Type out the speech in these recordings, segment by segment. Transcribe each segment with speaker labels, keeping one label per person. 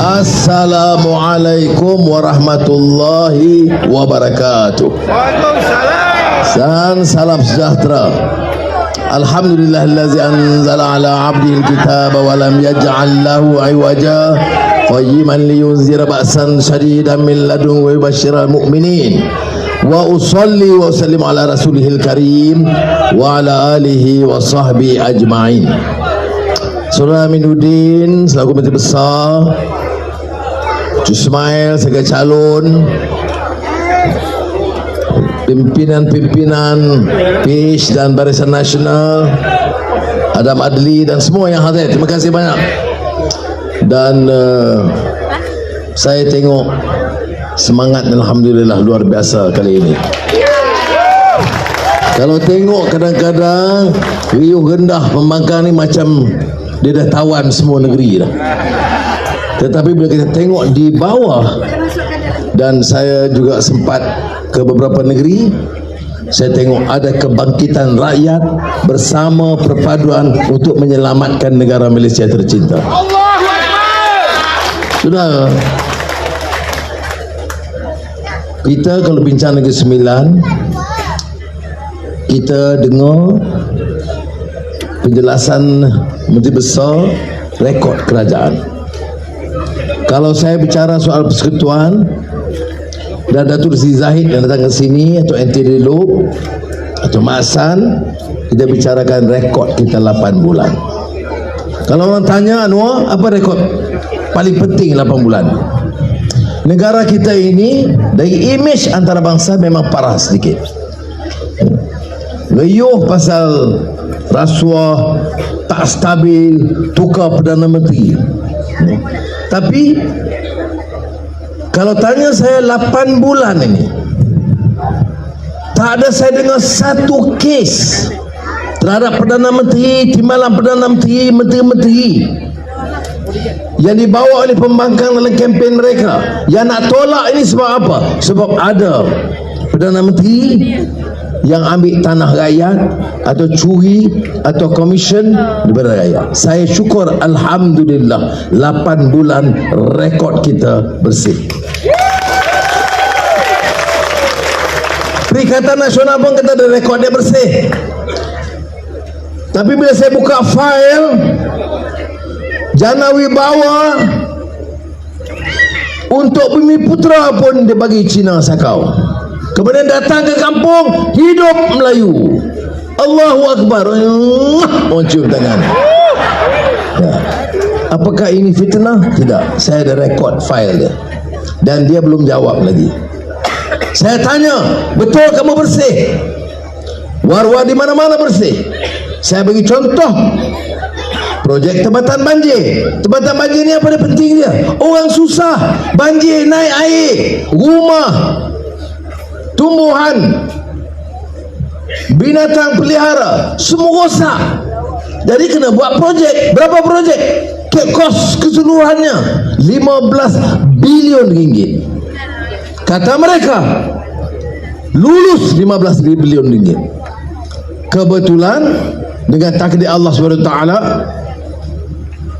Speaker 1: Assalamualaikum warahmatullahi wabarakatuh. Dan salam sejahtera. Alhamdulillahillazi anzala ala 'abdihi al-kitaba wa lam yaj'al lahu 'iwaja qayyiman liyunzira ba'san shadidan min ladunhu wa yubashshiral mu'minin. Wa usalli wa usallim ala rasulihil karim wa ala alihi wa sahbihi ajma'in. Saudara Aminuddin selaku Menteri Besar, Cik Ismail sebagai calon, pimpinan-pimpinan PIS dan Barisan Nasional, Adam Adli dan semua yang hadir, terima kasih banyak. Dan saya tengok semangat alhamdulillah luar biasa kali ini. Kalau tengok kadang-kadang riuh rendah pembangkang ni macam dia dah tawan semua negeri dah. Tetapi bila kita tengok di bawah, dan saya juga sempat ke beberapa negeri, saya tengok ada kebangkitan rakyat bersama perpaduan untuk menyelamatkan negara Malaysia tercinta. Sudah, kita kalau bincang Negeri Sembilan, kita dengar penjelasan Menteri Besar rekod kerajaan. Kalau saya bicara soal persekutuan dan Datuk Seri Zahid yang datang ke sini, atau NTD Lob atau Masan, kita bicarakan rekod kita 8 bulan. Kalau orang tanya, Anwar, apa rekod paling penting 8 bulan? Negara kita ini dari imej antarabangsa memang parah sedikit. Ngeyuh pasal rasuah, tak stabil, tukar Perdana Menteri. Tapi kalau tanya saya 8 bulan ini, tak ada saya dengar satu kes terhadap Perdana Menteri, timbalan Perdana Menteri, menteri-menteri yang dibawa oleh pembangkang dalam kempen mereka. Yang nak tolak ini sebab apa? Sebab ada Perdana Menteri yang ambil tanah rakyat atau curi atau komisen daripada rakyat. Saya syukur alhamdulillah 8 bulan rekod kita bersih. Perikatan Nasional pun kata ada rekod dia bersih. Tapi bila saya buka fail Jana Wibawa untuk Bumi-Putra pun dia bagi Cina sakau. Kemudian datang ke kampung, hidup Melayu. Allahu Akbar. Orang cium tangan. Ya. Apakah ini fitnah? Tidak. Saya ada rekod file dia. Dan dia belum jawab lagi. Saya tanya, betul kamu bersih? War-war di mana-mana bersih. Saya bagi contoh. Projek Tempatan Banjir. Tempatan banjir ni apa dia penting dia? Orang susah, banjir naik air, rumah, tumbuhan, binatang pelihara semua rosak. Jadi kena buat projek. Berapa projek? Kos keseluruhannya 15 bilion ringgit. Kata mereka lulus 15 bilion ringgit. Kebetulan dengan takdir Allah SWT,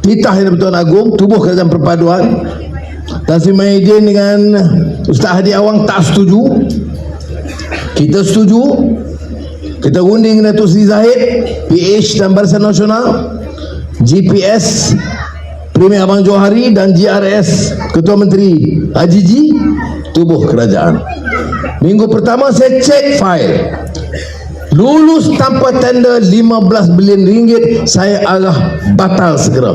Speaker 1: titah yang Tuan Agung, tubuh kerajaan perpaduan, Tan Sri Mahidin dengan Ustaz Hadi Awang tak setuju. Kita setuju. Kita runding dengan Datuk Seri Zahid, PH dan Barisan Nasional, GPS Premier Abang Johari dan GRS Ketua Menteri Haji G, tubuh kerajaan. Minggu pertama saya cek file, lulus tanpa tender 15 bilion ringgit. Saya arah batal segera.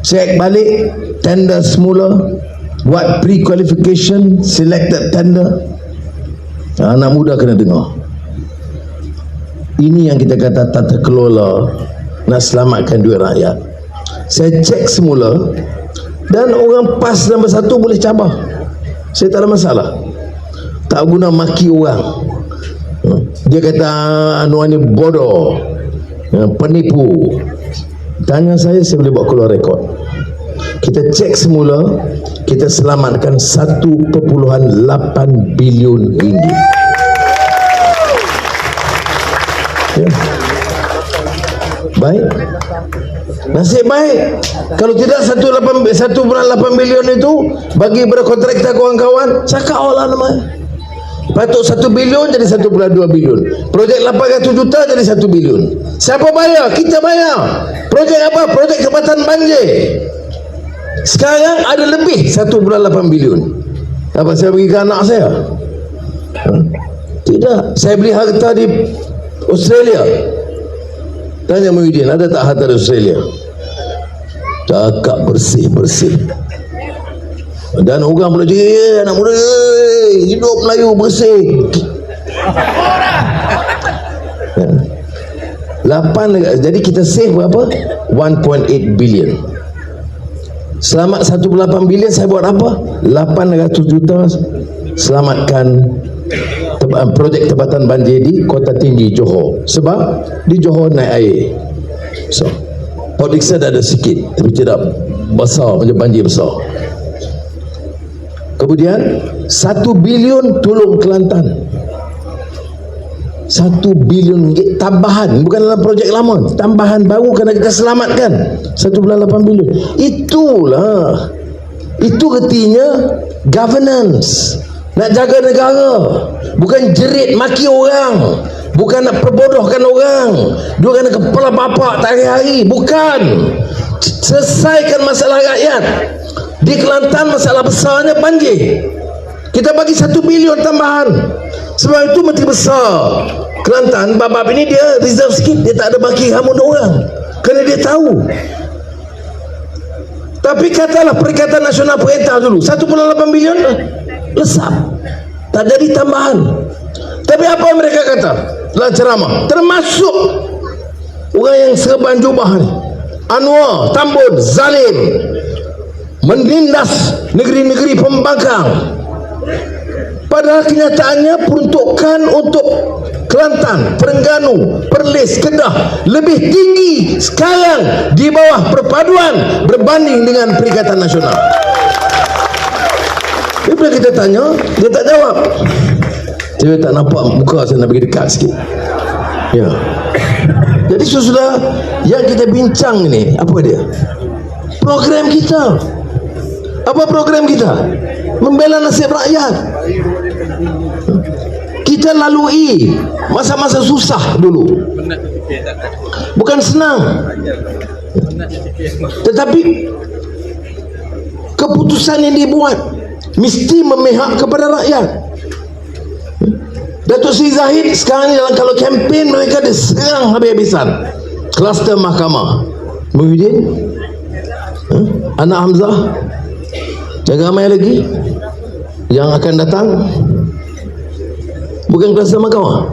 Speaker 1: Cek balik tender semula, buat pre-qualification, selected tender. Anak muda kena dengar. Ini yang kita kata tata kelola nak selamatkan duit rakyat. Saya cek semula, dan orang PAS nombor 1 boleh cabar. Saya tak ada masalah. Tak guna maki orang. Dia kata Anwar ni bodoh, penipu. Tanya saya boleh buat keluar rekod. Kita cek semula, kita selamatkan 1.8 bilion ringgit. Ya. Baik, nasib baik. Kalau tidak 1,8 bilion itu bagi berkontraktor kawan-kawan, cakap Allah namanya. Patut 1 bilion jadi 1,2 bilion. Projek 800 juta jadi 1 bilion. Siapa bayar? Kita bayar. Projek apa? Projek Jabatan Banjir. Sekarang ada lebih 1,8 bilion. Apa saya bagi ke anak saya? Tidak. Saya beli harta di Australia. Tanya Muhyiddin, ada tak harta di Australia? Cakap bersih-bersih. Dan orang pula cakap, anak muda, hidup Melayu bersih. 8, jadi kita save berapa? 1.8 bilion. Selamat 1,8 bilion saya buat apa? 800 juta selamatkan projek tempatan banjir di Kota Tinggi Johor. Sebab di Johor naik air. So, Port Dickson ada sikit tapi tidak besar macam banjir besar. Kemudian 1 bilion tolong Kelantan. 1 bilion ringgit tambahan, bukan dalam projek lama, tambahan baru kena kita selamatkan 1,8 bilion. Itulah, itu artinya governance, nak jaga negara, bukan jerit maki orang, bukan nak perbodohkan orang, dua kena kepala bapak tak hari-hari, bukan. Selesaikan masalah rakyat. Di Kelantan masalah besarnya banjir. Kita bagi 1 bilion tambahan. Sebab itu Menteri Besar Kelantan bab ini dia reserve sikit, dia tak ada bagi hamun orang kerana dia tahu. Tapi katalah Perikatan Nasional perintah dulu 1,8 bilion lesap, tak jadi tambahan. Tapi apa mereka kata dalam ceramah, termasuk orang yang serban jubah ni, Anwar Tambun zalim, menindas negeri-negeri pembangkang. Padahal kenyataannya peruntukan untuk Kelantan, Terengganu, Perlis, Kedah lebih tinggi sekarang di bawah perpaduan berbanding dengan Perikatan Nasional. Bila kita tanya, dia tak jawab. Dia tak nampak muka saya, nak pergi dekat sikit. Ya. Jadi sudah yang kita bincang ni, apa dia? Program kita. Apa program kita? Membela nasib rakyat. Kita lalui masa-masa susah dulu. Bukan senang. Tetapi keputusan yang dibuat mesti memihak kepada rakyat. Datuk Seri Zahid sekarang ni kalau kempen mereka diserang habis-habisan. Kluster mahkamah. Muhyiddin, anak Hamzah, jangan ramai lagi yang akan datang. Bukan kluster mahkamah.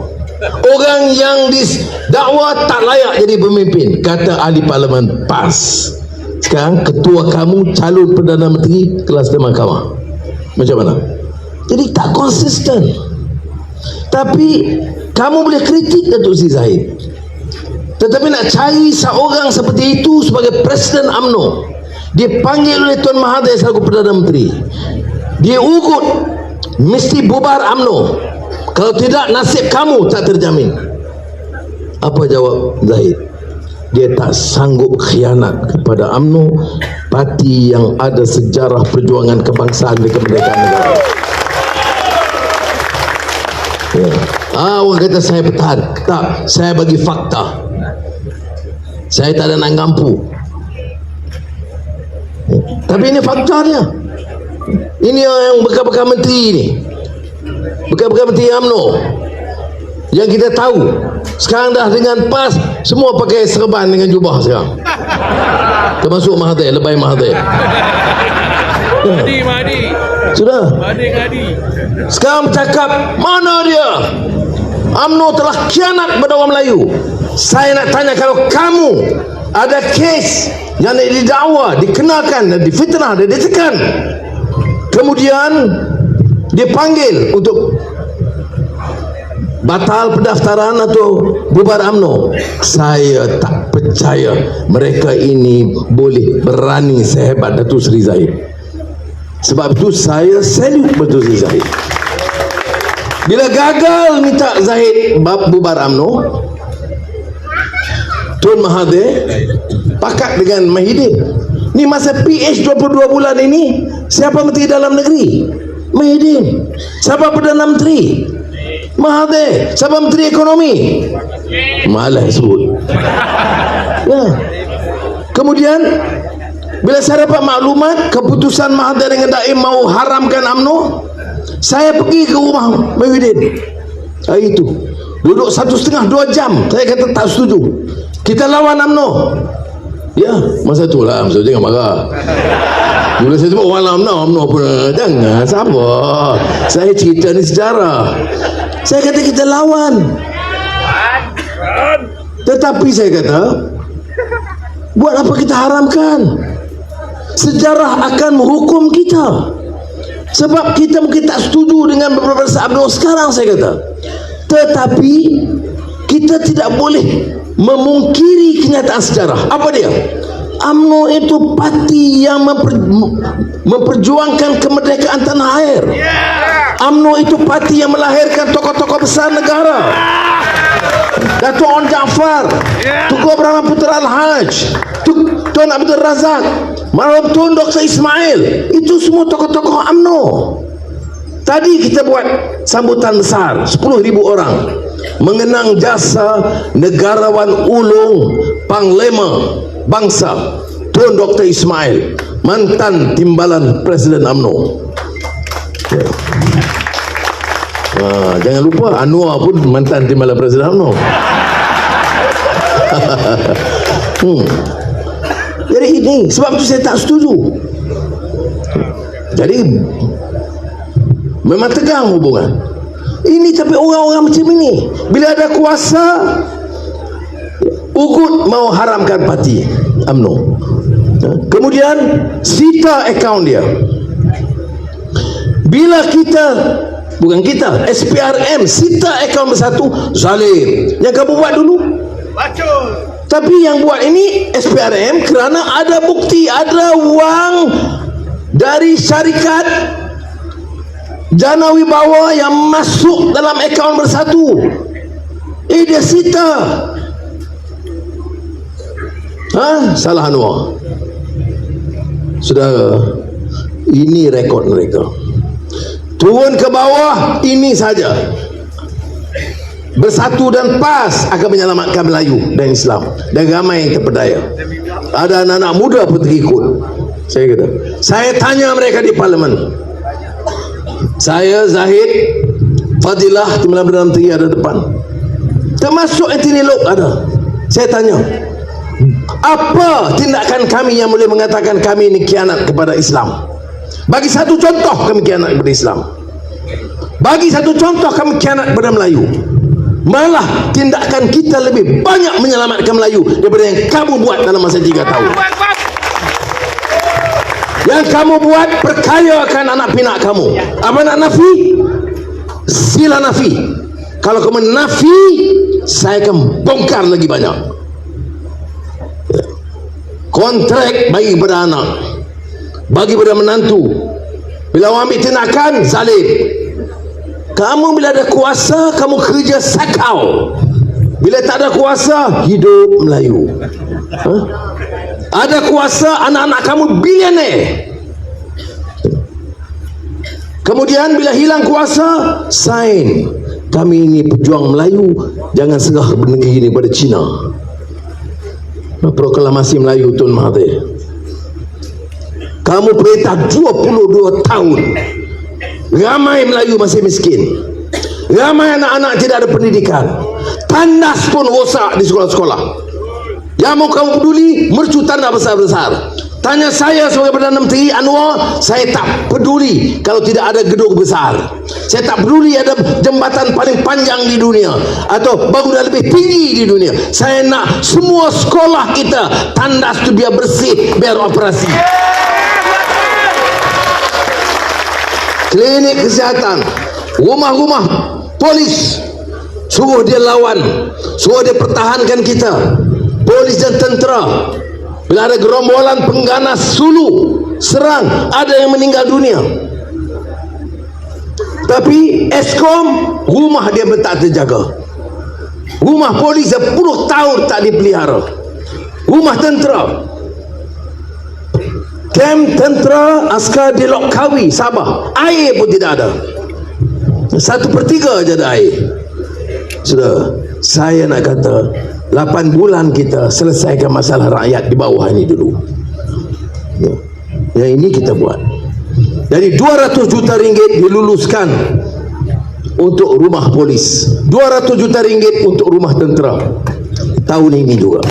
Speaker 1: Orang yang didakwa tak layak jadi pemimpin, kata ahli parlimen PAS. Sekarang ketua kamu calon Perdana Menteri kluster mahkamah. Macam mana? Jadi tak konsisten. Tapi kamu boleh kritik Datuk Seri Zahid, tetapi nak cari seorang seperti itu sebagai Presiden UMNO, dia panggil oleh Tuan Mahathir selaku Perdana Menteri, dia ugut mesti bubar UMNO, kalau tidak nasib kamu tak terjamin. Apa jawab Zahid? Dia tak sanggup khianat kepada UMNO, parti yang ada sejarah perjuangan kebangsaan dan kemerdekaan negara. Ya. Orang kata saya bertahan. Tak, saya bagi fakta. Saya tak ada nak gampu. Ya. Tapi ini fakta dia. Ini yang bekas-bekas menteri ni, bekas-bekas menteri UMNO yang kita tahu sekarang dah dengan PAS semua pakai serban dengan jubah sekarang, termasuk Mahathir, lebay Mahathir.
Speaker 2: Mahdi.
Speaker 1: Sudah.
Speaker 2: Mahdi.
Speaker 1: Sekarang bercakap mana dia? UMNO telah khianat pada orang Melayu. Saya nak tanya, kalau kamu ada kes yang didakwa, dikenakan dan difitnah dan ditekan, kemudian dipanggil untuk batal pendaftaran atau bubar UMNO, saya tak percaya mereka ini boleh berani sehebat Datuk Seri Zahid. Sebab itu saya salute Datuk Seri Zahid. Bila gagal minta Zahid bubar UMNO, Tun Mahathir pakat dengan Mahidin. Ni masa PH 22 bulan ini, siapa Menteri Dalam Negeri? Mahidin. Siapa Perdana Menteri? Mahathir. Siapa Menteri Ekonomi? Malas sebut. Ya. Kemudian bila saya dapat maklumat keputusan Mahathir dengan Daim mau haramkan UMNO, saya pergi ke rumah Mahidin. Hari itu duduk 1,5-2 jam. Saya kata tak setuju, kita lawan UMNO. Ya, masa tu lah, maksudnya jangan marah. Mula saya sebut orang UMNO pun jangan, sabar. Saya cerita ni sejarah. Saya kata kita lawan. Tetapi saya kata, buat apa kita haramkan? Sejarah akan menghukum kita. Sebab kita mungkin tak setuju dengan beberapa UMNO sekarang, saya kata. Tetapi kita tidak boleh memungkiri kenyataan sejarah. Apa dia? UMNO itu parti yang memperjuangkan kemerdekaan tanah air. UMNO itu parti yang melahirkan tokoh-tokoh besar negara. Datuk Onn Jaafar, Tunku Abdurrahman Putra Al-Haj, Tun Abdul Razak, Marhum Tun Dr. Ismail. Itu semua tokoh-tokoh UMNO. Tadi kita buat sambutan besar 10,000 orang mengenang jasa negarawan ulung Panglima Bangsa Tun Dr. Ismail, mantan timbalan Presiden UMNO. Jangan lupa Anwar pun mantan timbalan Presiden UMNO. Jadi ini sebab itu saya tak setuju. Jadi memang tegang hubungan ini. Tapi orang-orang macam ini bila ada kuasa, ugut mau haramkan parti UMNO. Kemudian sita akaun dia. Bila kita, bukan kita, SPRM sita akaun Bersatu, zalim. Yang kamu buat dulu. Tapi yang buat ini SPRM kerana ada bukti, ada wang dari syarikat Jana Wibawa yang masuk dalam akaun Bersatu. Dia sita. Salah Anwar. Saudara, ini rekod mereka. Turun ke bawah, ini saja. Bersatu dan PAS akan menyelamatkan Melayu dan Islam, dan ramai yang terpedaya. Ada anak-anak muda pun terikut. Saya kata, saya tanya mereka di parlimen. Saya, Zahid, Fadilah, Timbalan Perdana Menteri ada depan, termasuk Anthony Loke ada. Saya tanya, apa tindakan kami yang boleh mengatakan kami ini khianat kepada Islam? Bagi satu contoh kami khianat kepada Islam. Bagi satu contoh kami khianat kepada Melayu. Malah tindakan kita lebih banyak menyelamatkan Melayu daripada yang kamu buat dalam masa 3 tahun. Yang kamu buat perkayakan anak pinak kamu. Apa nak nafi? Sila nafi. Kalau kamu nafi, saya akan bongkar lagi banyak. Kontrak bagi kepada anak, bagi kepada menantu. Bila awak ambil tindakan, zalim. Kamu bila ada kuasa, kamu kerja sakau. Bila tak ada kuasa, hidup Melayu. Ada kuasa, anak-anak kamu bilioner. Kemudian bila hilang kuasa, sign, kami ini pejuang Melayu, jangan serah negeri ini pada Cina. Proklamasi Melayu Tun Mahathir. Kamu perintah 22 tahun. Ramai Melayu masih miskin. Ramai anak-anak tidak ada pendidikan. Tandas pun rosak di sekolah-sekolah. Yang mau kamu peduli, mercu tandas besar-besar. Tanya saya sebagai Perdana Menteri Anwar, saya tak peduli kalau tidak ada gedung besar. Saya tak peduli ada jambatan paling panjang di dunia atau bangunan lebih tinggi di dunia. Saya nak semua sekolah kita tandas tu biar bersih, biar operasi. Klinik kesihatan, rumah-rumah polis, suruh dia lawan, suruh dia pertahankan kita. Polis dan tentera, bila ada gerombolan pengganas Sulu serang, ada yang meninggal dunia. Tapi Eskom, rumah dia tak terjaga. Rumah polis 10 tahun tak dipelihara. Rumah tentera, kem tentera, askar di Lokkawi, Sabah, air pun tidak ada. 1/3 je ada air. Sudah, saya nak kata 8 bulan kita selesaikan masalah rakyat di bawah ini dulu. Yang ini kita buat. Dari 200 juta ringgit diluluskan untuk rumah polis, 200 juta ringgit untuk rumah tentera tahun ini juga.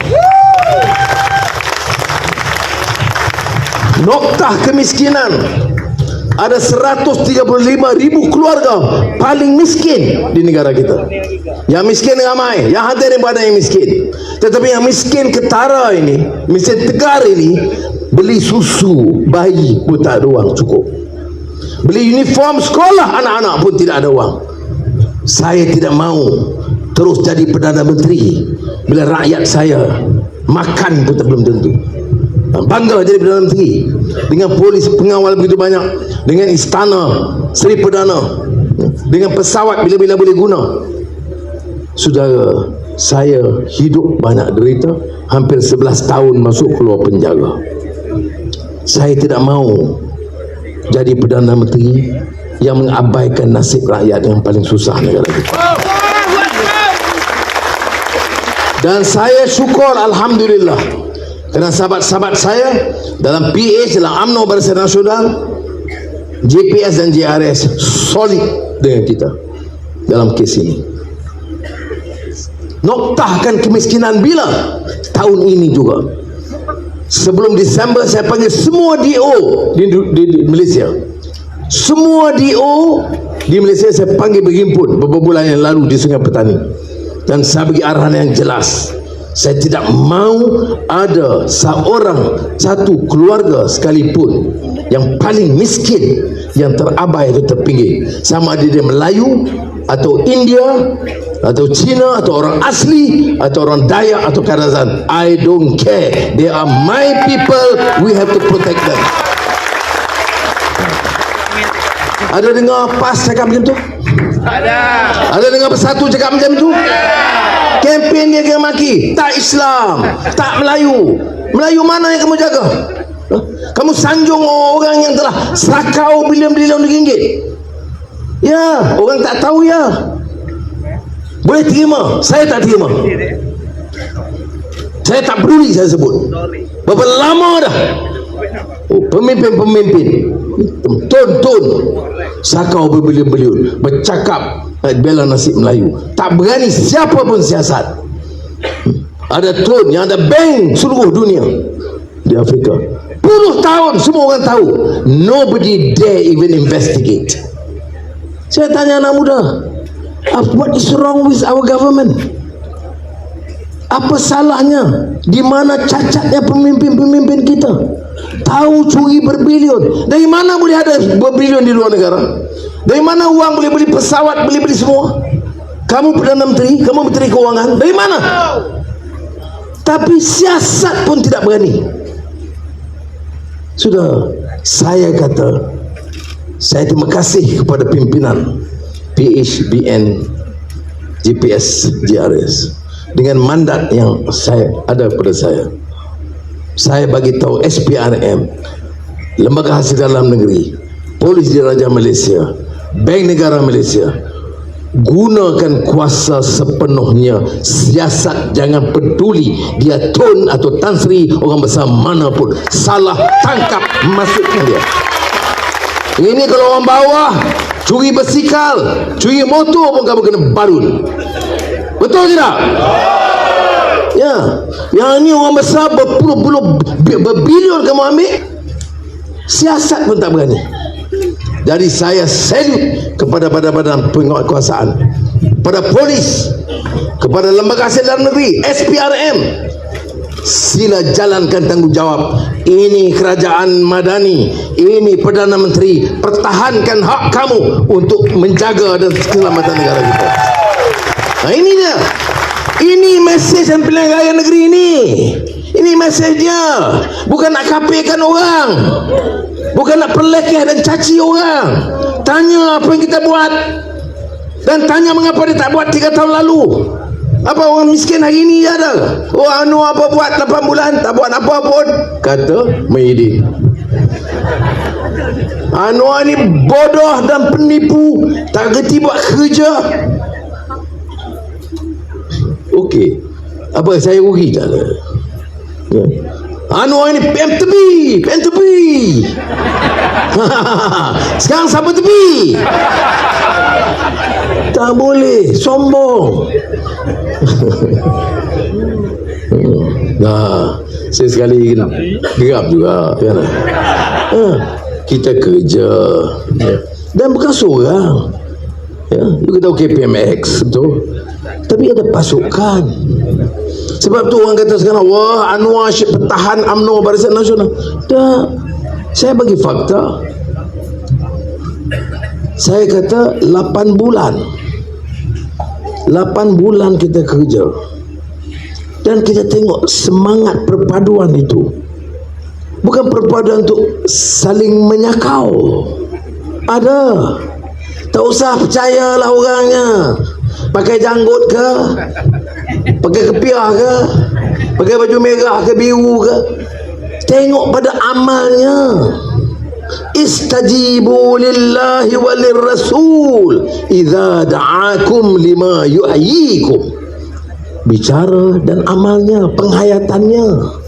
Speaker 1: Noktah kemiskinan, ada 135,000 keluarga paling miskin di negara kita. Yang miskin ramai, yang ada daripada yang miskin. Tetapi yang miskin ketara ini, miskin tegar ini, beli susu bayi pun tak ada wang cukup. Beli uniform sekolah anak-anak pun tidak ada wang. Saya tidak mau terus jadi Perdana Menteri bila rakyat saya makan pun belum tentu. Bangga jadi Perdana Menteri dengan polis pengawal begitu banyak, dengan istana Seri Perdana, dengan pesawat bila-bila boleh guna. Saudara, saya hidup banyak derita, hampir 11 tahun masuk keluar penjara. Saya tidak mau jadi Perdana Menteri yang mengabaikan nasib rakyat yang paling susah negara kita. Dan saya syukur, alhamdulillah, kerana sahabat-sahabat saya dalam PH, dalam UMNO Barisan Nasional, JPS dan JRS solid dengan kita dalam kes ini. Noktahkan kemiskinan bila? Tahun ini juga. Sebelum Disember saya panggil semua DO di Malaysia. Semua DO di Malaysia saya panggil berhimpun beberapa bulan yang lalu di Sungai Petani. Dan saya bagi arahan yang jelas. Saya tidak mau ada satu keluarga sekalipun yang paling miskin, yang terabai atau terpinggir, sama ada dia Melayu atau India atau Cina atau orang asli atau orang Dayak atau Kadazan. I don't care, they are my people, we have to protect them. Ada dengar PAS cakap macam tu? Ada dengar Bersatu cakap macam tu? Kempen dia kena maki, tak Islam, tak Melayu. Melayu mana yang kamu jaga? Kamu sanjung orang yang telah sakau bilion-bilion ringgit. Ya, orang tak tahu ya. Boleh terima, saya tak terima. Saya tak peduli, saya sebut. Berapa lama dah pemimpin-pemimpin tun sakau berbilion-bilion bercakap bela nasib Melayu, tak berani siapa pun siasat. Ada tun yang ada bank seluruh dunia di Afrika, puluh tahun semua orang tahu, nobody dare even investigate. Saya tanya anak muda, what is wrong with our government? Apa salahnya? Di mana cacatnya pemimpin-pemimpin kita? Tahu curi berbilion. Dari mana boleh ada berbilion di luar negara? Dari mana uang boleh beli pesawat, beli semua? Kamu Perdana Menteri, kamu Menteri Keuangan, dari mana? Tapi siasat pun tidak berani. Sudah, saya kata, saya terima kasih kepada pimpinan PH, BN, JPS, JRS dengan mandat yang saya ada pada saya. Saya bagi tahu SPRM, Lembaga Hasil Dalam Negeri, Polis Diraja Malaysia, Bank Negara Malaysia, gunakan kuasa sepenuhnya. Siasat jangan peduli dia Tun atau Tan Sri, orang besar manapun, salah tangkap, masukkan dia. Ini kalau orang bawah curi basikal, curi motor pun kamu kena barun. Betul tidak? Ya, yang ini orang besar berpuluh-puluh berbilion kamu ambil, siasat pun tak berani. Jadi saya salute kepada badan-badan penguasaan, kepada polis, kepada Lembaga Hasil Dalam Negeri, SPRM. Sila jalankan tanggungjawab. Ini kerajaan madani, ini Perdana Menteri, pertahankan hak kamu untuk menjaga dan keselamatan negara kita. Nah, ini dia. Ini mesej dan pilihan raya negeri ini. Ini mesejnya. Bukan nak kapikan orang, bukan nak perlekeh dan caci orang. Tanya apa yang kita buat, dan tanya mengapa dia tak buat 3 tahun lalu. Apa orang miskin hari ni ada? Oh Anwar apa buat 8 bulan? Tak buat apa pun, kata Muhyiddin. Anwar ni bodoh dan penipu, tak kerti buat kerja. Okey, apa saya rugi tak? Ya. Anwar ni PM tepi. Sekarang siapa tepi? Tak boleh sombong. Nah, saya sekali geram juga kan? Kita kerja dan bukan seorang ya, you tahu KPMX betul, tapi ada pasukan. Sebab tu orang kata sekarang, wah Anwar asyik pertahan UMNO Barisan Nasional. Tak, saya bagi fakta. Saya kata 8 bulan kita kerja dan kita tengok semangat perpaduan itu. Bukan perpaduan untuk saling menyakau. Ada. Tak usah percayalah orangnya. Pakai janggut ke, pakai kepiah ke, pakai baju merah ke biru ke, tengok pada amalnya. Istajibu lillahi walir rasul idza da'akum lima yuhyikum. Bicara dan amalnya, penghayatannya.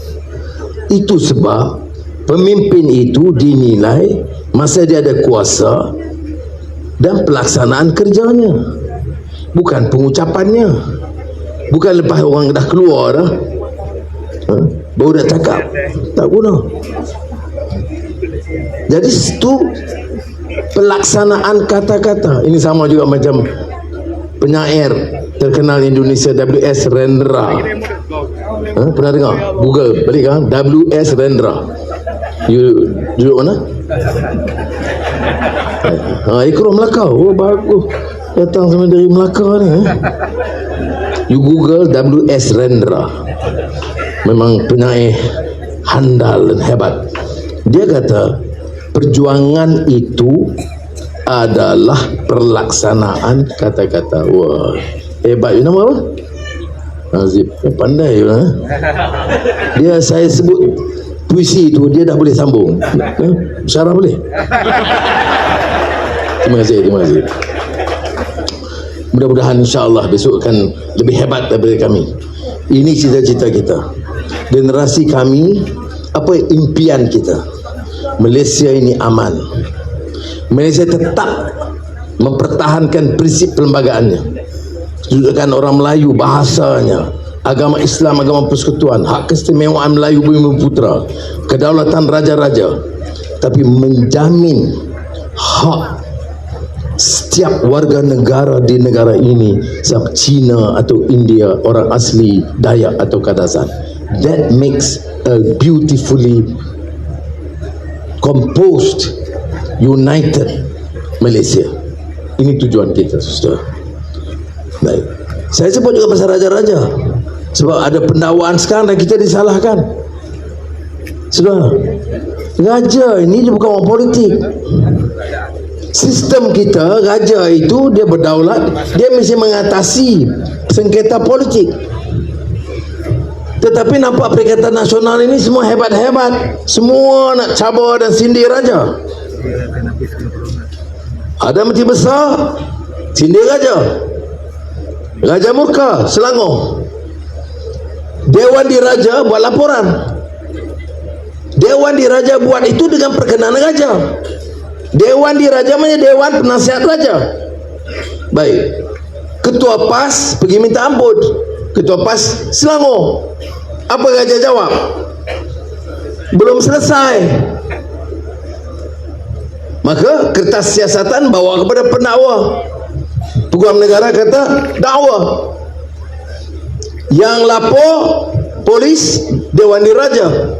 Speaker 1: Itu sebab pemimpin itu dinilai masa dia ada kuasa dan pelaksanaan kerjanya, bukan pengucapannya. Bukan lepas orang dah keluar dah baru dah cakap, tak guna. Jadi itu pelaksanaan kata-kata. Ini sama juga macam penyair terkenal Indonesia W.S. Rendra. Pernah dengar? Google balik kan, W.S. Rendra. You duduk mana? Ikram Melaka. Oh bagus, datang sama dari Melaka ni. You Google W.S. Rendra, memang penyair handal dan hebat. Dia kata perjuangan itu adalah pelaksanaan kata-kata. Wah, hebat. You nama apa? Nazib. Pandai ya. Dia, saya sebut puisi itu, dia dah boleh sambung. Syarah boleh. Terima kasih. Mudah-mudahan insya-Allah besok akan lebih hebat daripada kami. Ini cita-cita kita. Generasi kami, apa impian kita? Malaysia ini aman. Malaysia tetap mempertahankan prinsip perlembagaannya. Kedudukan orang Melayu, bahasanya, agama Islam, agama persekutuan, hak keistimewaan Melayu Bumi Putra, kedaulatan raja-raja, tapi menjamin hak setiap warga negara di negara ini, siap Cina atau India, orang asli Dayak atau Kadasan. That makes a beautifully composed, united Malaysia. Ini tujuan kita, saudara. Baik. Saya sebut juga pasal raja-raja, sebab ada pendakwaan sekarang dan kita disalahkan. Saudara, raja ini dia bukan orang politik. Sistem kita, raja itu dia berdaulat, dia mesti mengatasi sengketa politik. Tetapi nampak Perikatan Nasional ini semua hebat-hebat, semua nak cabar dan sindir raja. Ada Menteri Besar sindir raja, Raja murka, Selangor. Dewan Diraja buat laporan. Dewan Diraja buat itu dengan perkenan raja. Dewan Diraja maknanya Dewan Penasihat Raja. Baik. Ketua PAS pergi minta ampun. Ketua PAS Selangor. Apa raja jawab? Belum selesai. Maka kertas siasatan bawa kepada pendakwa. Peguam negara kata dakwa. Yang lapor polis Dewan Diraja.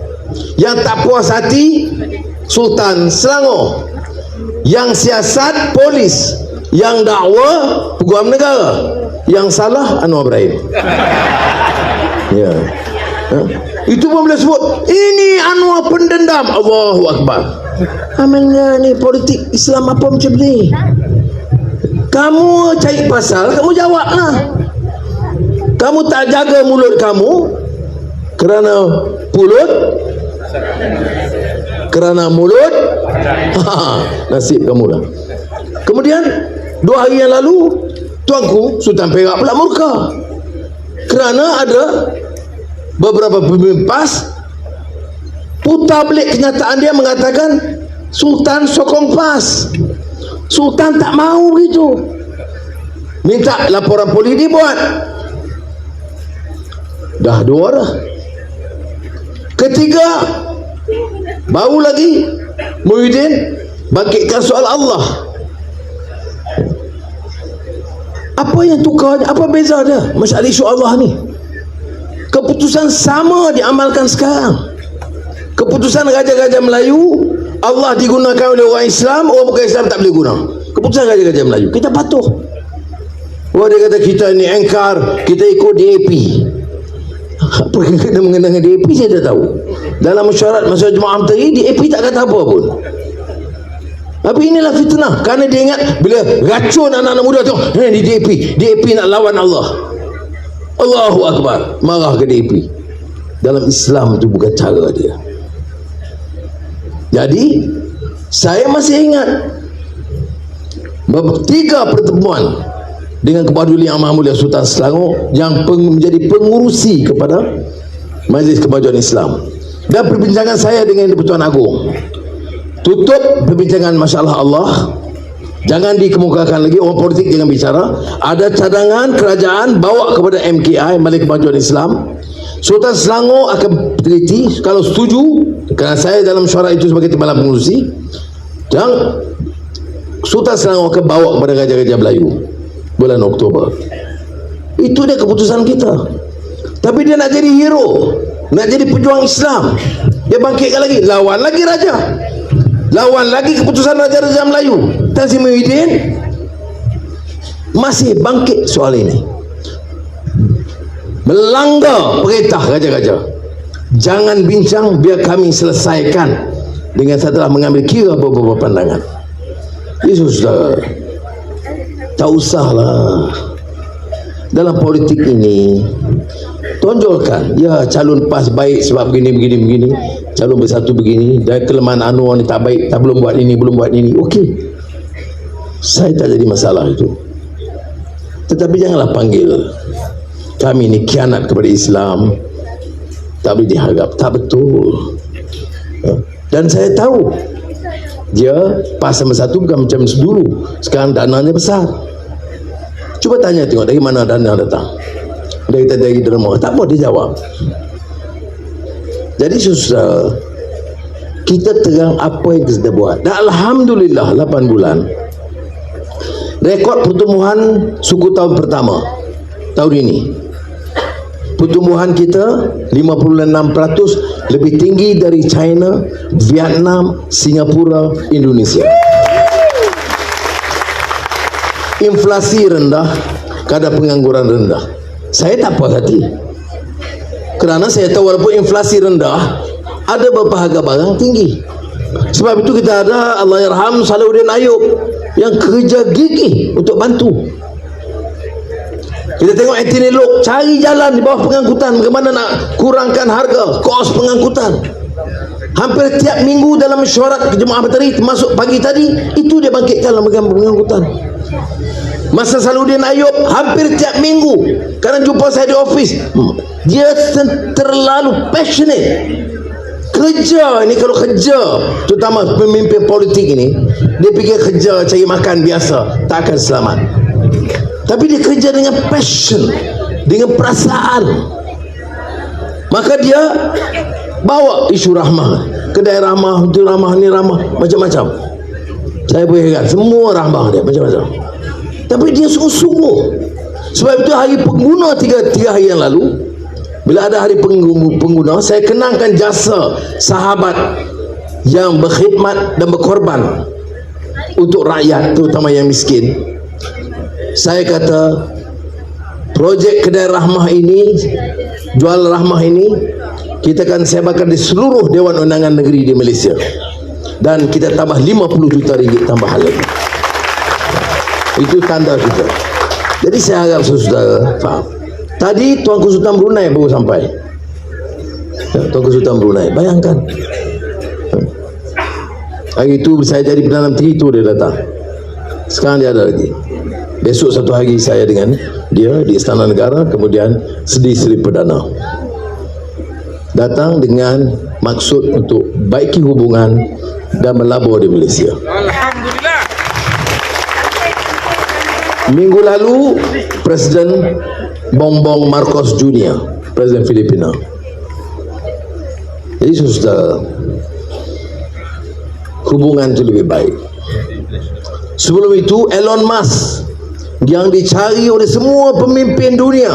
Speaker 1: Yang tak puas hati Sultan Selangor. Yang siasat polis, yang dakwa peguam negara, yang salah Anwar Ibrahim. Ya. Itu pun boleh sebut ini Anwar pendendam. Allahu Akbar. Amannya ni politik Islam apa macam ni? Kamu cari pasal, kamu jawablah. Kamu tak jaga mulut kamu, kerana mulut nasib kamu lah. Kemudian 2 hari yang lalu tuanku Sultan Perak pula murka kerana ada beberapa pemimpin PAS putar balik kenyataan dia, mengatakan Sultan sokong PAS. Sultan tak mau gitu, minta laporan polis dibuat. Dah 2 dah. Ketiga, baru lagi Muhyiddin bangkitkan soal Allah. Apa yang tukar? Apa beza dia masalah isu Allah ni? Keputusan sama diamalkan sekarang. Keputusan Raja-Raja Melayu, Allah digunakan oleh orang Islam, orang bukan Islam tak boleh guna. Keputusan Raja-Raja Melayu, kita patuh. Wah, dia kata kita ni engkar, kita ikut DAP. Apa yang kena mengenai DAP saya tak tahu. Dalam mesyuarat masa Jumaat tadi, DAP tak kata apa pun. Tapi inilah fitnah, kerana dia ingat bila racun anak-anak muda tu, di DAP nak lawan Allah. Allahu Akbar, marah ke DAP. Dalam Islam tu bukan cara dia. Jadi saya masih ingat 3 pertemuan dengan Kepedulian Yang Maha Mulia Sultan Selangor yang menjadi pengurusi kepada Majlis Kemajuan Islam, dan perbincangan saya dengan Di-Pertuan Agong. Tutup perbincangan masalah Allah, jangan dikemukakan lagi, orang politik jangan bicara. Ada cadangan kerajaan bawa kepada MKI, Majlis Kemajuan Islam. Sultan Selangor akan teliti, kalau setuju, kerana saya dalam syuarat itu sebagai timbalan pengurusi, dan Sultan Selangor akan bawa kepada Raja-Raja Melayu bulan Oktober. Itu dia keputusan kita. Tapi dia nak jadi hero, nak jadi pejuang Islam, dia bangkitkan lagi, lawan lagi raja, lawan lagi keputusan Raja-Raja Melayu. Tan Sri Muhyiddin masih bangkit soal ini, melanggar perintah raja-raja. Jangan bincang, biar kami selesaikan dengan setelah mengambil kira beberapa pandangan. Itu sudah, tak usahlah dalam politik ini tonjolkan, ya calon PAS baik sebab begini, calon Bersatu begini, dan kelemahan Anwar ni tak baik, tak belum buat ini, okey, saya tak jadi masalah itu. Tetapi janganlah panggil kami ni khianat kepada Islam, tak boleh diharap, tak betul. Dan saya tahu dia PAS sama satu bukan macam dulu, sekarang dananya besar. Cuba tanya tengok dari mana dana datang. Dari derma, tak apa dia jawab. Jadi susah kita terang apa yang kita buat. Dan alhamdulillah 8 bulan rekod pertumbuhan suku tahun pertama tahun ini, pertumbuhan kita 56%, lebih tinggi dari China, Vietnam, Singapura, Indonesia. Inflasi rendah, kadar pengangguran rendah. Saya tak puas hati, kerana saya tahu walaupun inflasi rendah, ada beberapa harga barang tinggi. Sebab itu kita ada Allahyarham Salahuddin Ayub yang kerja gigih untuk bantu. Kita tengok Antinelok cari jalan di bawah pengangkutan, bagaimana nak kurangkan harga, kos pengangkutan. Hampir tiap minggu dalam mesyuarat Jemaah Bateri, termasuk pagi tadi, itu dia bangkitkan dalam pengangkutan. Masa Salahuddin Ayub hampir tiap minggu, kerana jumpa saya di office, dia terlalu passionate kerja ini. Kalau kerja, terutama pemimpin politik ini, dia fikir kerja cari makan biasa, tak akan selamat. Tapi dia kerja dengan passion, dengan perasaan. Maka dia bawa isu rahmah, kedai rahmah, itu rahmah, ni rahmah, macam-macam. Saya boleh heran, semua rahmah dia macam-macam. Tapi dia sungguh-sungguh. Sebab itu hari pengguna 3 hari yang lalu, bila ada hari pengguna, saya kenangkan jasa sahabat yang berkhidmat dan berkorban untuk rakyat, terutama yang miskin. Saya kata projek kedai rahmah ini, jual rahmah ini, kita akan sebarkan di seluruh Dewan Undangan Negeri di Malaysia, dan kita tambah 50 juta ringgit tambahan lagi. Itu tanda kita. Jadi saya harap saudara faham, Tadi Tuanku Sultan Brunei baru sampai. Tuanku Sultan Brunei, bayangkan. Hari itu saya jadi Perdana Menteri, itu dia datang. Sekarang dia ada lagi. Besok satu hari saya dengan dia di Istana Negara, kemudian Seri Perdana. Datang dengan maksud untuk baiki hubungan dan melabur di Malaysia.
Speaker 2: Alhamdulillah.
Speaker 1: Minggu lalu Presiden Bongbong Marcos Jr., Presiden Filipina. Jadi saudara, hubungan itu lebih baik. Sebelum itu Elon Musk yang dicari oleh semua pemimpin dunia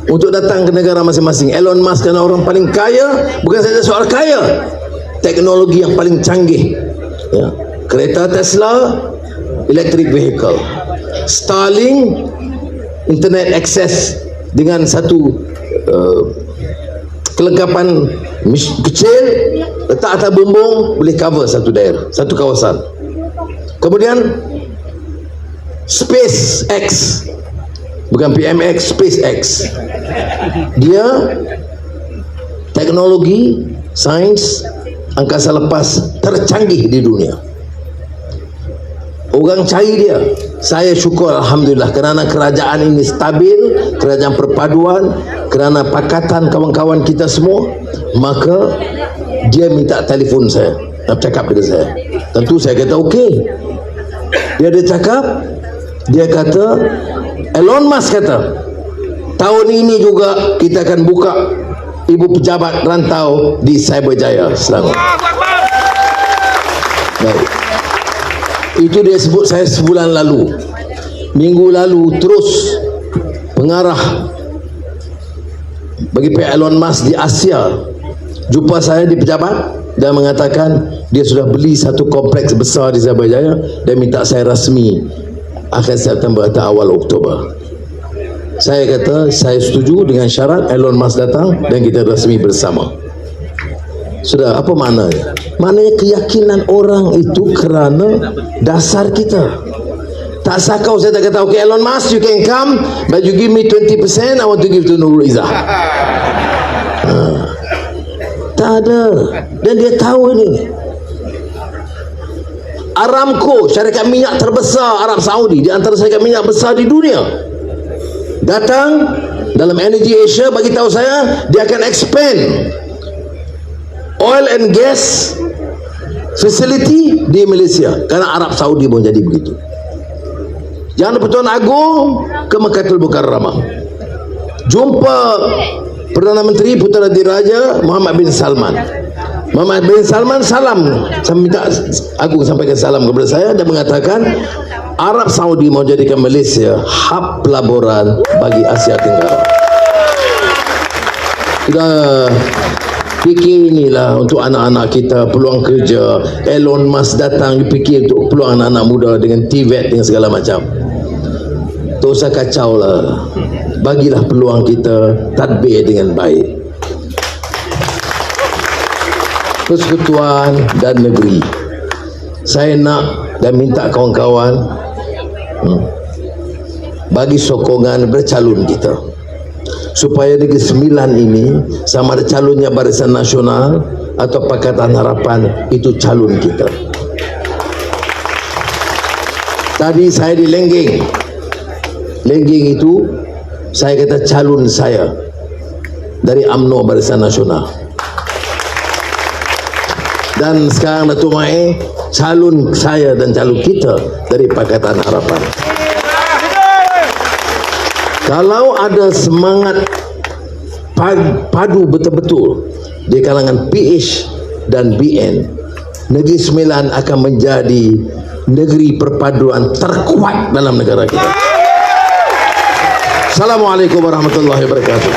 Speaker 1: untuk datang ke negara masing-masing. Elon Musk karena orang paling kaya, bukan saja soal kaya, teknologi yang paling canggih, ya. Kereta Tesla, electric vehicle, Starlink, internet access dengan satu kelengkapan kecil, letak atas bumbung, boleh cover satu daerah, satu kawasan. Kemudian SpaceX, bukan PMX, SpaceX, dia teknologi sains angkasa lepas tercanggih di dunia. Orang cari dia. Saya syukur alhamdulillah kerana kerajaan ini stabil, kerajaan perpaduan, kerana pakatan kawan-kawan kita semua, maka dia minta telefon saya, nak cakap dengan saya. Tentu saya kata okey. Dia ada cakap, dia kata, Elon Musk kata, tahun ini juga kita akan buka ibu pejabat rantau di Cyberjaya, Selangor. Baik. Itu dia sebut saya sebulan lalu. Minggu lalu terus pengarah bagi pihak Elon Musk di Asia jumpa saya di pejabat dan mengatakan dia sudah beli satu kompleks besar di Cyberjaya dan minta saya rasmi akhir September atau awal Oktober. Saya kata saya setuju dengan syarat Elon Musk datang dan kita rasmi bersama. Sudah, apa maknanya? Maknanya keyakinan orang itu kerana dasar kita. Tak sakau saya tak kata, okay Elon Musk you can come but you give me 20%, I want to give to Nurul Izzah. Tak ada. Dan dia tahu ini. Aramco, syarikat minyak terbesar Arab Saudi, di antara syarikat minyak besar di dunia, datang dalam Energy Asia bagi tahu saya dia akan expand oil and gas facility di Malaysia kerana Arab Saudi pun jadi begitu. Jangan Pertuan Agong ke Mekkatul Mukarramah, jumpa Perdana Menteri Putera Diraja Muhammad bin Salman. Muhammad bin Salman salam, saya minta Agung sampaikan salam kepada saya dan mengatakan Arab Saudi mau jadikan Malaysia hub pelaburan bagi Asia Tenggara. Sudah fikir inilah untuk anak-anak kita, peluang kerja. Elon Musk datang dipikir untuk peluang anak-anak muda dengan TVET dengan segala macam. Tak usah kacau lah, bagilah peluang kita tadbir dengan baik. Persekutuan dan negeri, saya nak dan minta kawan-kawan bagi sokongan bercalon kita supaya Negeri Sembilan ini sama ada calonnya Barisan Nasional atau Pakatan Harapan, itu calon kita. Tadi saya di Lenggeng itu saya kata calon saya dari UMNO Barisan Nasional, dan sekarang Datuk Mae calon saya dan calon kita dari Pakatan Harapan. Kalau ada semangat padu betul-betul di kalangan PH dan BN, Negeri Sembilan akan menjadi negeri perpaduan terkuat dalam negara kita. Assalamualaikum warahmatullahi wabarakatuh.